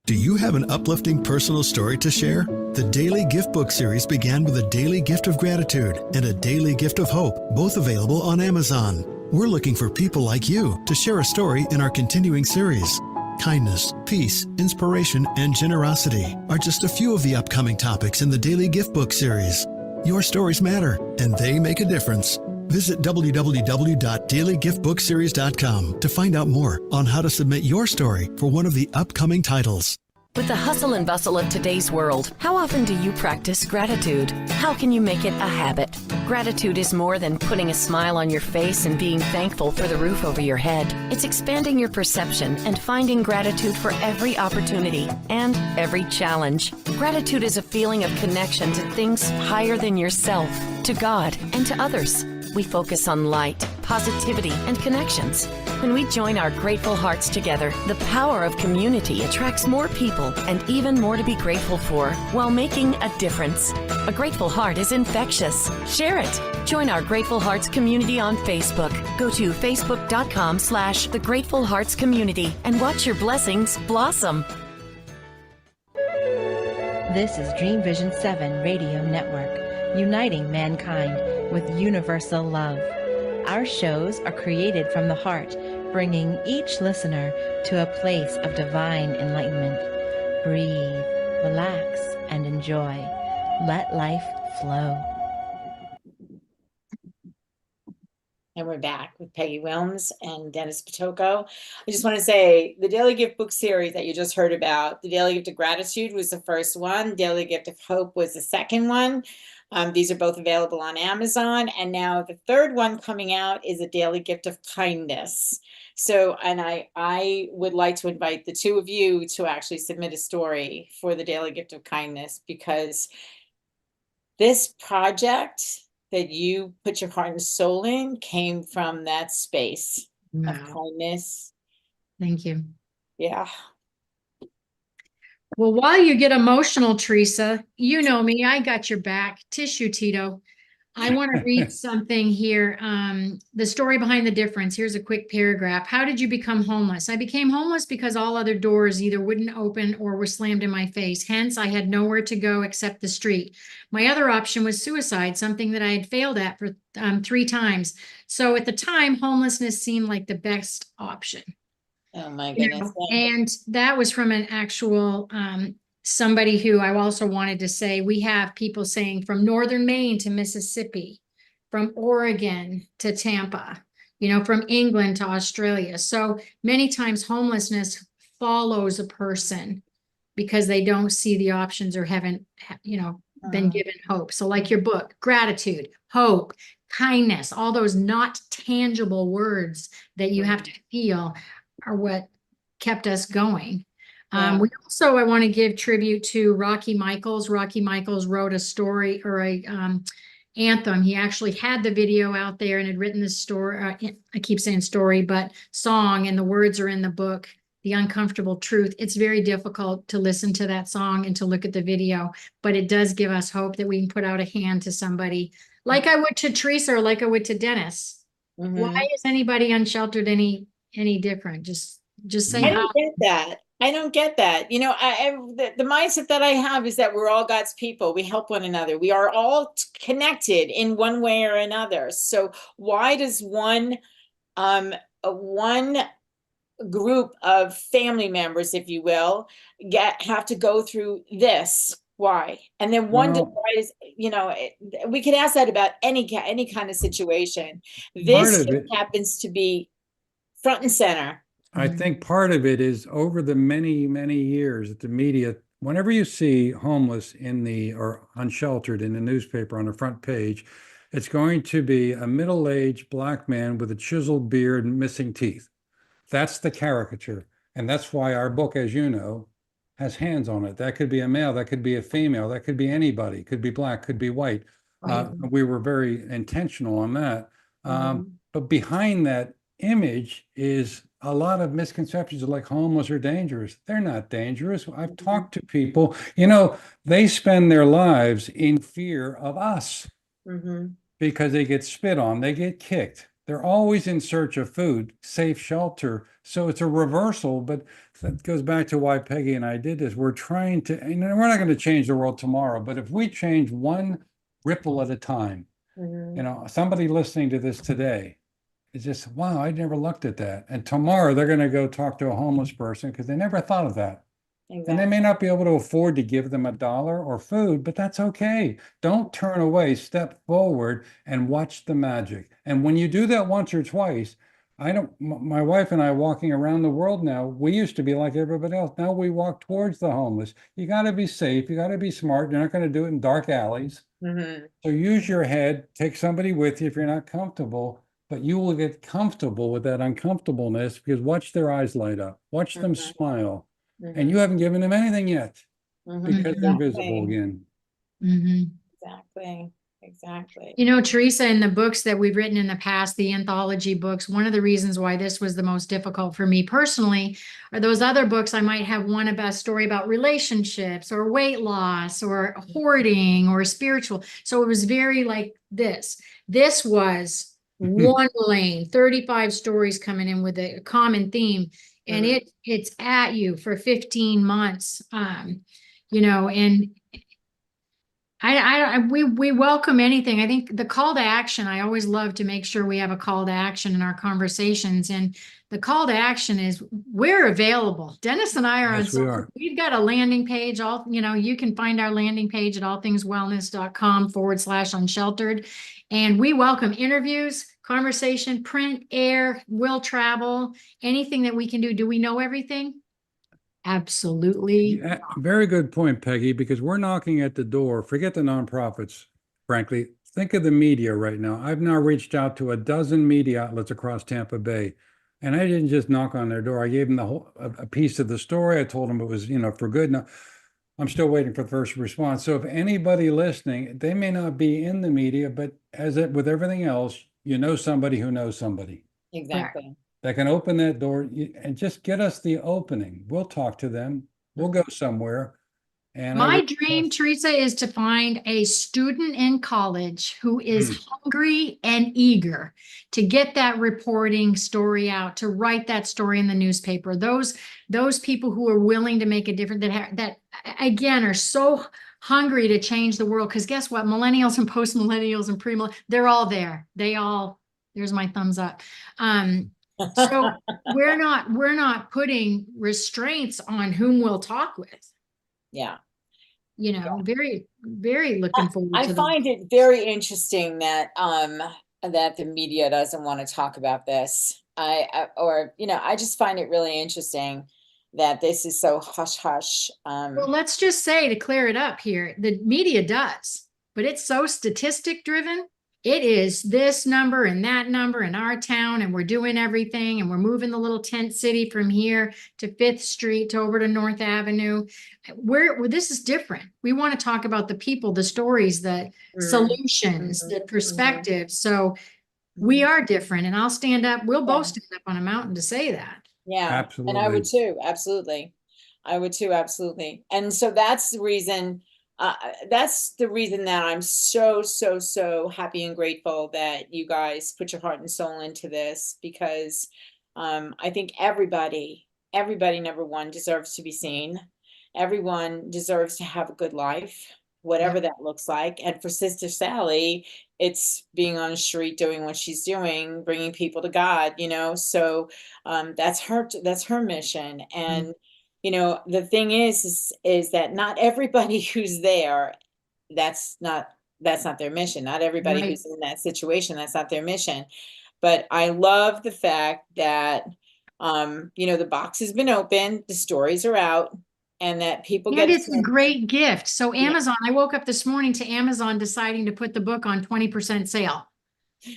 S8: Do you have an uplifting personal story to share? The Daily Gift Book series began with a daily gift of gratitude and a daily gift of hope, both available on Amazon. We're looking for people like you to share a story in our continuing series. Kindness, peace, inspiration, and generosity are just a few of the upcoming topics in the Daily Gift Book series. Your stories matter, and they make a difference. Visit www.dailygiftbookseries.com to find out more on how to submit your story for one of the upcoming titles.
S9: With the hustle and bustle of today's world, how often do you practice gratitude? How can you make it a habit? Gratitude is more than putting a smile on your face and being thankful for the roof over your head. It's expanding your perception and finding gratitude for every opportunity and every challenge. Gratitude is a feeling of connection to things higher than yourself, to God, and to others. We focus on light, positivity, and connections. When we join our grateful hearts together, the power of community attracts more people and even more to be grateful for while making a difference. A grateful heart is infectious. Share it. Join our Grateful Hearts community on Facebook. Go to facebook.com/The Grateful Hearts Community and watch your blessings blossom.
S7: This is Dream Vision 7 Radio Network, uniting mankind with universal love. Our shows are created from the heart, bringing each listener to a place of divine enlightenment. Breathe, relax, and enjoy. Let life flow.
S2: And we're back with Peggy Willms and Dennis Pitocco. I just want to say the Daily Gift book series that you just heard about, the Daily Gift of Gratitude was the first one. Daily Gift of Hope was the second one. These are both available on Amazon. And now the third one coming out is a Daily Gift of Kindness. So, and I would like to invite the two of you to actually submit a story for the Daily Gift of Kindness, because this project that you put your heart and soul in came from that space of kindness.
S4: Thank you.
S2: Yeah.
S4: Well, while you get emotional, Teresa, you know me, I got your back. Tissue, Tito. I want to read something here. The story behind the difference. Here's a quick paragraph. How did you become homeless? I became homeless because all other doors either wouldn't open or were slammed in my face. Hence, I had nowhere to go except the street. My other option was suicide, something that I had failed at for 3 times. So at the time, homelessness seemed like the best option.
S2: Oh my
S4: You
S2: goodness.
S4: know, and that was from an actual somebody who I also wanted to say, we have people saying from northern Maine to Mississippi, from Oregon to Tampa, you know, from England to Australia. So many times homelessness follows a person because they don't see the options or haven't, you know, been given hope. So like your book, gratitude, hope, kindness, all those not tangible words that you have to feel are what kept us going. We also, I want to give tribute to Rocky Michaels. Rocky Michaels wrote a story or a anthem. He actually had the video out there and had written this story. I keep saying story, but song, and the words are in the book, The Uncomfortable Truth. It's very difficult to listen to that song and to look at the video, but it does give us hope that we can put out a hand to somebody like I would to Teresa or like I would to Dennis. Why is anybody unsheltered any different? Just say
S2: I don't get that. I don't get that. You know, the mindset that I have is that we're all God's people. We help one another. We are all connected in one way or another. So why does one group of family members, if you will, have to go through this? Why? And then wonder why is, you know, we could ask that about any kind of situation. This happens to be front and center.
S3: I think part of it is over the many, many years that the media, whenever you see homeless or unsheltered in the newspaper on the front page, it's going to be a middle-aged black man with a chiseled beard and missing teeth. That's the caricature. And that's why our book, as you know, has hands on it. That could be a male, that could be a female, that could be anybody, could be black, could be white. We were very intentional on that. But behind that image is a lot of misconceptions like homeless are dangerous. They're not dangerous. I've talked to people, you know, they spend their lives in fear of us because they get spit on, they get kicked. They're always in search of food, safe shelter. So it's a reversal, but that goes back to why Peggy and I did this. We're trying to, and we're not going to change the world tomorrow, but if we change one ripple at a time, you know, somebody listening to this today, it's just, wow, I never looked at that. And tomorrow they're going to go talk to a homeless person because they never thought of that. Exactly. And they may not be able to afford to give them $1 or food, but that's okay. Don't turn away, step forward and watch the magic. And when you do that once or twice, My wife and I walking around the world now, we used to be like everybody else. Now we walk towards the homeless. You got to be safe. You got to be smart. You're not going to do it in dark alleys.
S2: Mm-hmm.
S3: So use your head, take somebody with you if you're not comfortable, but you will get comfortable with that uncomfortableness because watch their eyes light up, watch them
S2: Mhm.
S3: smile, and
S2: Mhm.
S3: you haven't given them anything yet
S2: Mhm.
S3: because they're
S2: Exactly.
S3: visible again.
S4: Mhm.
S2: Exactly. Exactly.
S4: You know, Teresa, in the books that we've written in the past, the anthology books, one of the reasons why this was the most difficult for me personally are those other books. I might have one about a story about relationships or weight loss or hoarding or spiritual. So it was very like this. This was one lane, 35 stories coming in with a common theme. And
S2: Mhm.
S4: it's at you for 15 months. You know, and we welcome anything. I think the call to action, I always love to make sure we have a call to action in our conversations. And the call to action is we're available. Dennis and I are on
S3: Yes, we are.
S4: we've got a landing page. You can find our landing page at allthingswellness.com/unsheltered. And we welcome interviews, conversation, print, air, will travel, anything that we can do. Do we know everything? Absolutely.
S3: Yeah, very good point, Peggy, because we're knocking at the door. Forget the nonprofits, frankly. Think of the media right now. I've now reached out to a dozen media outlets across Tampa Bay, and I didn't just knock on their door. I gave them a piece of the story. I told them it was, for good. Now, I'm still waiting for the first response. So if anybody listening, they may not be in the media, but with everything else, you know somebody who knows somebody
S2: Exactly.
S3: that can open that door and just get us the opening. We'll talk to them. We'll go somewhere. And I
S4: My
S3: would
S4: dream, Teresa, is to find a student in college who is hungry and eager to get that reporting story out, to write that story in the newspaper. Those people who are willing to make a difference, that again are so hungry to change the world. Because guess what? Millennials and post millennials and pre-millennials, they're all there. There's my thumbs up. So we're not putting restraints on whom we'll talk with.
S2: Yeah.
S4: Very, very looking forward
S2: I
S4: to
S2: find it very interesting that that the media doesn't want to talk about this. I just find it really interesting that this is so hush hush.
S4: Well, let's just say to clear it up here, the media does, but it's so statistic driven. It is this number and that number in our town, and we're doing everything, and we're moving the little tent city from here to 5th Street to over to North Avenue. This is different. We want to talk about the people, the stories, the solutions, the perspectives. So we are different, and I'll stand up. We'll both stand up on a mountain to say that.
S2: Yeah, and I would
S3: absolutely.
S2: too. Absolutely. I would too. Absolutely. And so that's the reason that I'm so happy and grateful that you guys put your heart and soul into this, because I think everybody, number one, deserves to be seen. Everyone deserves to have a good life, whatever that looks like. And for Sister Sally, it's being on the street doing what she's doing, bringing people to God, so that's her mission. And the thing is that not everybody who's there, that's not their mission. Not everybody
S4: Right.
S2: who's in that situation, that's not their mission. But I love the fact that the box has been opened, the stories are out, and that people get
S4: And
S2: a
S4: it's a
S2: chance.
S4: great gift. So
S2: Yeah.
S4: Amazon, I woke up this morning to Amazon deciding to put the book on 20% sale.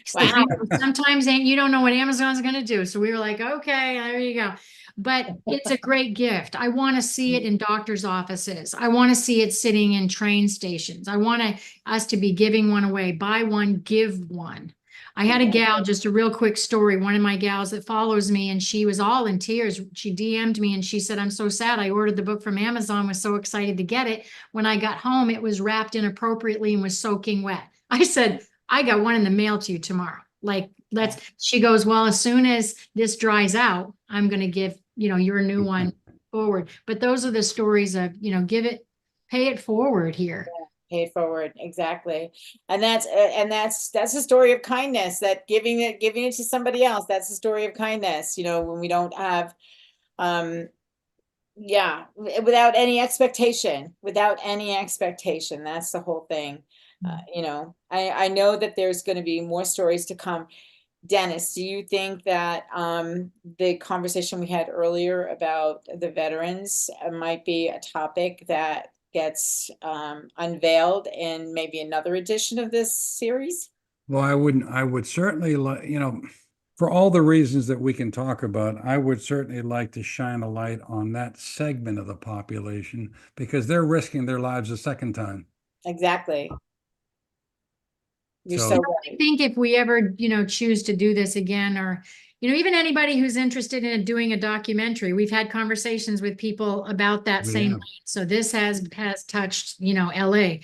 S4: So,
S2: Wow.
S4: sometimes you don't know what Amazon's going to do. So we were like, okay, there you go. But it's a great gift. I want to see it in doctors' offices. I want to see it sitting in train stations. I want us to be giving one away. Buy one, give one. I had a gal, just a real quick story. One of my gals that follows me, and she was all in tears. She DM'd me and she said, I'm so sad. I ordered the book from Amazon, was so excited to get it. When I got home, it was wrapped inappropriately and was soaking wet. I said, I got one in the mail to you tomorrow. She goes, well, as soon as this dries out, I'm going to give, your new one forward. But those are the stories of, pay it forward here.
S2: Pay it forward. Exactly. And that's a story of kindness, that giving it to somebody else. That's a story of kindness, when we don't have, without any expectation, That's the whole thing. I know that there's going to be more stories to come. Dennis, do you think that the conversation we had earlier about the veterans might be a topic that gets unveiled in maybe another edition of this series?
S3: Well, I would certainly like, for all the reasons that we can talk about, I would certainly like to shine a light on that segment of the population because they're risking their lives a second time.
S2: Exactly. You're
S3: So-
S2: so
S4: I
S2: right.
S4: think if we ever, choose to do this again, or, even anybody who's interested in doing a documentary, we've had conversations with people about that
S3: We
S4: same.
S3: have.
S4: So this has touched, LA.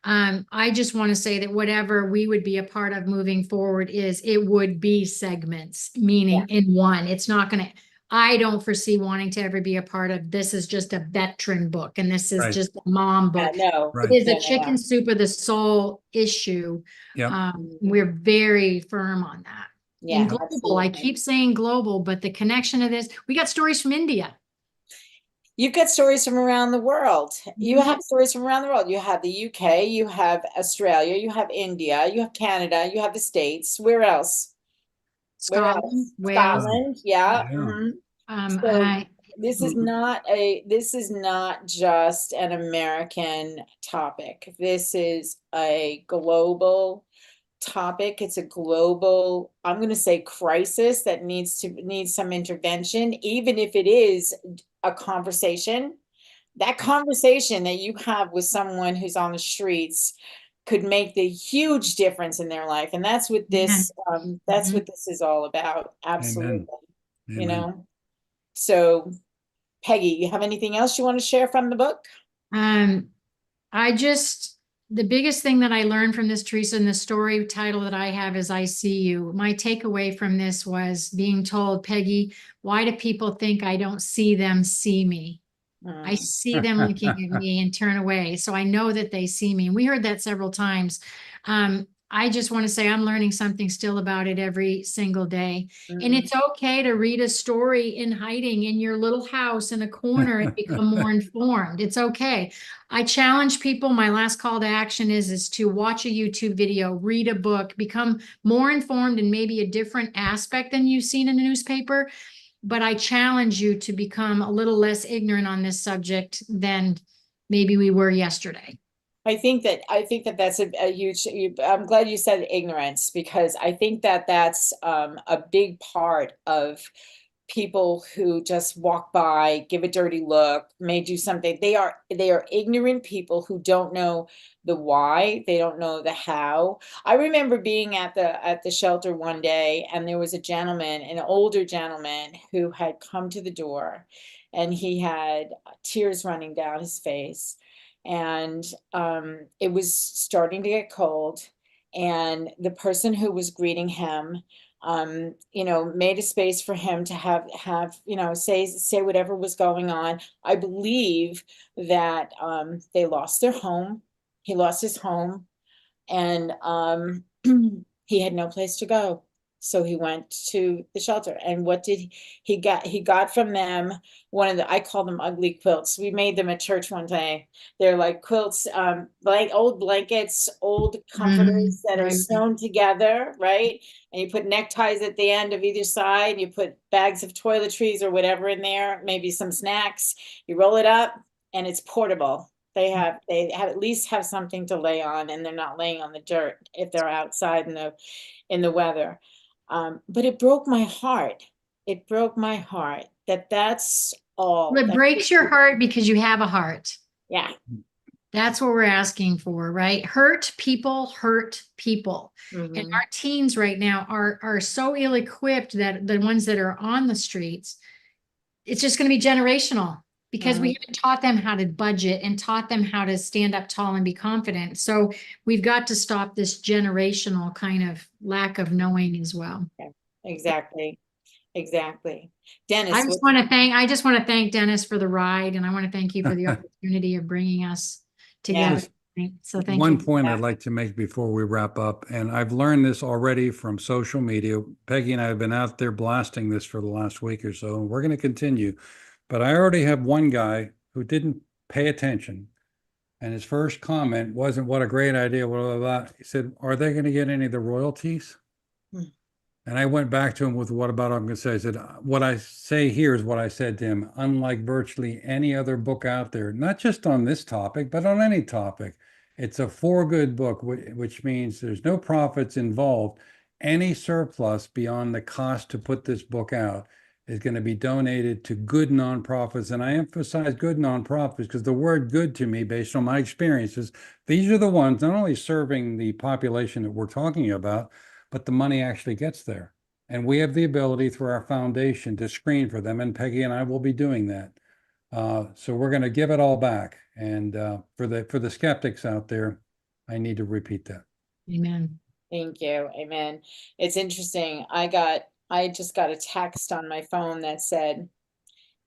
S4: I just want to say that whatever we would be a part of moving forward it would be segments, meaning in one. It's not going to, I don't foresee wanting to ever be a part of, this is just a veteran book and this is
S3: Right.
S4: just a mom book.
S2: No.
S3: Right.
S4: It is
S2: No,
S4: a chicken soup of the soul issue.
S3: Yep.
S4: We're very firm on that.
S2: Yeah,
S4: And global, I
S2: absolutely.
S4: keep saying global, but the connection of this, we got stories from India.
S2: You've got stories from around the world. You
S4: Mhm.
S2: have stories from around the world. You have the UK, you have Australia, you have India, you have Canada, you have the States. Where else? Where else?
S4: Scotland, Wales.
S2: Scotland, yeah.
S3: Yeah.
S2: Mhm.
S4: I,
S2: This is not just an American topic. This is a global topic. It's a global, I'm going to say, crisis that needs some intervention, even if it is a conversation. That conversation that you have with someone who's on the streets could make the huge difference in their life. And that's what this
S4: Mhm.
S2: what this is all about. Absolutely. You
S3: Amen.
S2: know. So Peggy, you have anything else you want to share from the book?
S4: The biggest thing that I learned from this, Teresa, and the story title that I have is I See You. My takeaway from this was being told, Peggy, why do people think I don't see them see me? I see them looking at me and turn away. So I know that they see me. And we heard that several times. I just want to say I'm learning something still about it every single day. And it's okay to read a story in hiding in your little house in a corner and become more informed. It's okay. I challenge people. My last call to action is to watch a YouTube video, read a book, become more informed in maybe a different aspect than you've seen in a newspaper. But I challenge you to become a little less ignorant on this subject than maybe we were yesterday.
S2: I think that that's a huge, I'm glad you said ignorance, because I think that that's a big part of people who just walk by, give a dirty look, may do something. They are ignorant people who don't know the why, they don't know the how. I remember being at the shelter one day, and there was a gentleman, an older gentleman, who had come to the door, and he had tears running down his face. And it was starting to get cold, and the person who was greeting him made a space for him to have say whatever was going on. I believe that they lost their home. He lost his home, and he had no place to go. So he went to the shelter, and what did he got? He got from them one of I call them ugly quilts. We made them at church one day. They're like quilts, like old blankets, old comforters that are
S4: right.
S2: sewn together, right? And you put neckties at the end of either side, and you put bags of toiletries or whatever in there, maybe some snacks. You roll it up, and it's portable. They have at least have something to lay on, and they're not laying on the dirt if they're outside in the weather. But it broke my heart. It broke my heart that that's all.
S4: Well, it breaks your heart because you have a heart.
S2: Yeah.
S4: That's what we're asking for, right? Hurt people hurt people. And our teens right now are so ill-equipped that the ones that are on the streets, it's just going to be generational because we haven't taught them how to budget and taught them how to stand up tall and be confident. So we've got to stop this generational kind of lack of knowing as well.
S2: Yeah, exactly. Dennis,
S4: I just want to thank Dennis for the ride, and I want to thank you for the opportunity of bringing us together. So thank you.
S3: One point I'd like to make before we wrap up, and I've learned this already from social media. Peggy and I have been out there blasting this for the last week or so, and we're going to continue. But I already have one guy who didn't pay attention, and his first comment wasn't, "What a great idea," blah, blah, blah. He said, "Are they going to get any of the royalties?" And I went back to him with what about I'm going to say. I said, what I say here is what I said to him. Unlike virtually any other book out there, not just on this topic, but on any topic, it's a for good book, which means there's no profits involved. Any surplus beyond the cost to put this book out is going to be donated to good nonprofits. And I emphasize good nonprofits because the word good to me, based on my experiences, these are the ones not only serving the population that we're talking about, but the money actually gets there. And we have the ability through our foundation to screen for them. And Peggy and I will be doing that. So we're going to give it all back. And for the skeptics out there, I need to repeat that.
S4: Amen.
S2: Thank you. Amen. It's interesting. I just got a text on my phone that said,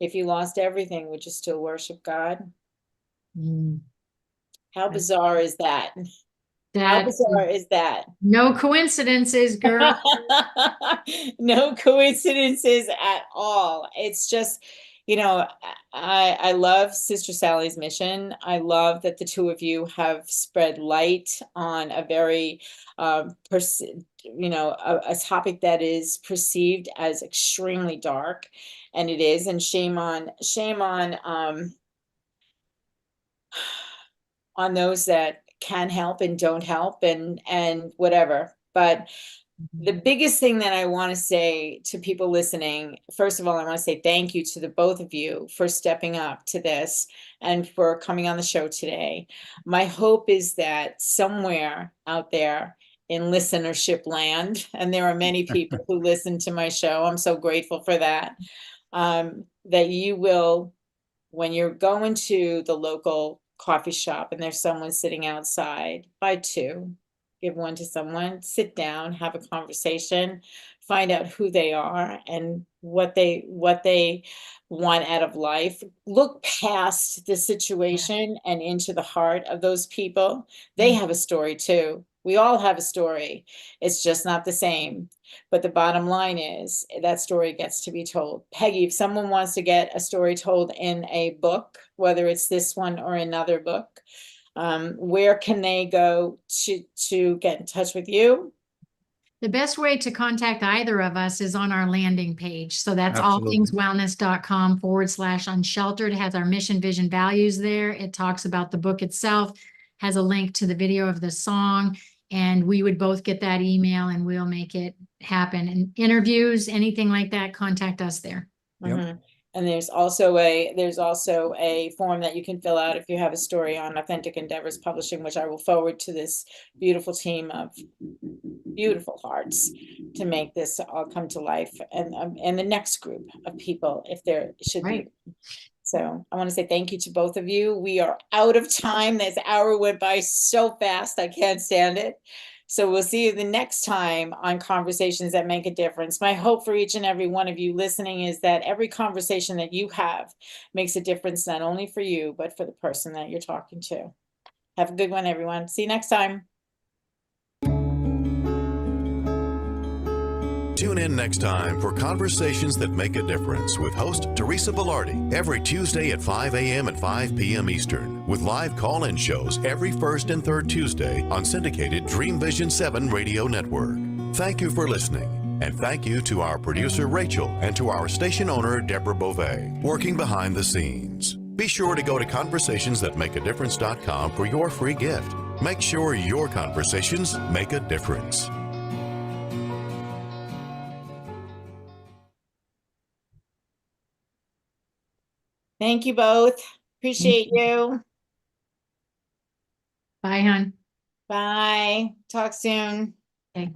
S2: if you lost everything, would you still worship God?
S4: Mm.
S2: How bizarre is that? How
S4: That
S2: bizarre is that?
S4: no coincidences, girl.
S2: No coincidences at all. It's just, you know, I love Sister Sally's mission. I love that the two of you have spread light on a very, a topic that is perceived as extremely dark, and it is. And shame on those that can help and don't help and whatever. But the biggest thing that I want to say to people listening, first of all, I want to say thank you to the both of you for stepping up to this and for coming on the show today. My hope is that somewhere out there in listenership land, and there are many people who listen to my show, I'm so grateful for that, that you will, when you're going to the local coffee shop and there's someone sitting outside, buy two, give one to someone, sit down, have a conversation, find out who they are and what they want out of life. Look past the situation and into the heart of those people. They have a story too. We all have a story. It's just not the same. But the bottom line is that story gets to be told. Peggy, if someone wants to get a story told in a book, whether it's this one or another book, where can they go to get in touch with you?
S4: The best way to contact either of us is on our landing page. So that's
S3: Absolutely.
S4: allthingswellness.com/unsheltered. It has our mission, vision, values there. It talks about the book itself, has a link to the video of the song, and we would both get that email and we'll make it happen. And interviews, anything like that, contact us there.
S3: Yep.
S2: Mm-hmm. And there's also a form that you can fill out if you have a story on Authentic Endeavors Publishing, which I will forward to this beautiful team of beautiful hearts to make this all come to life, and the next group of people, if there should be. So I want to say thank you to both of you. We are out of time. This hour went by so fast. I can't stand it. So we'll see you the next time on Conversations That Make a Difference. My hope for each and every one of you listening is that every conversation that you have makes a difference, not only for you, but for the person that you're talking to. Have a good one, everyone. See you next time.
S1: Tune in next time for Conversations That Make a Difference with host Teresa Velardi every Tuesday at 5 a.m. and 5 p.m. Eastern, with live call-in shows every first and third Tuesday on syndicated Dream Vision 7 radio network. Thank you for listening, and thank you to our producer Rachel and to our station owner Deborah Beauvais, working behind the scenes. Be sure to go to conversationsthatmakeadifference.com for your free gift. Make sure your conversations make a difference.
S2: Thank you both. Appreciate you.
S4: Bye, hon.
S2: Bye. Talk soon.
S4: Okay.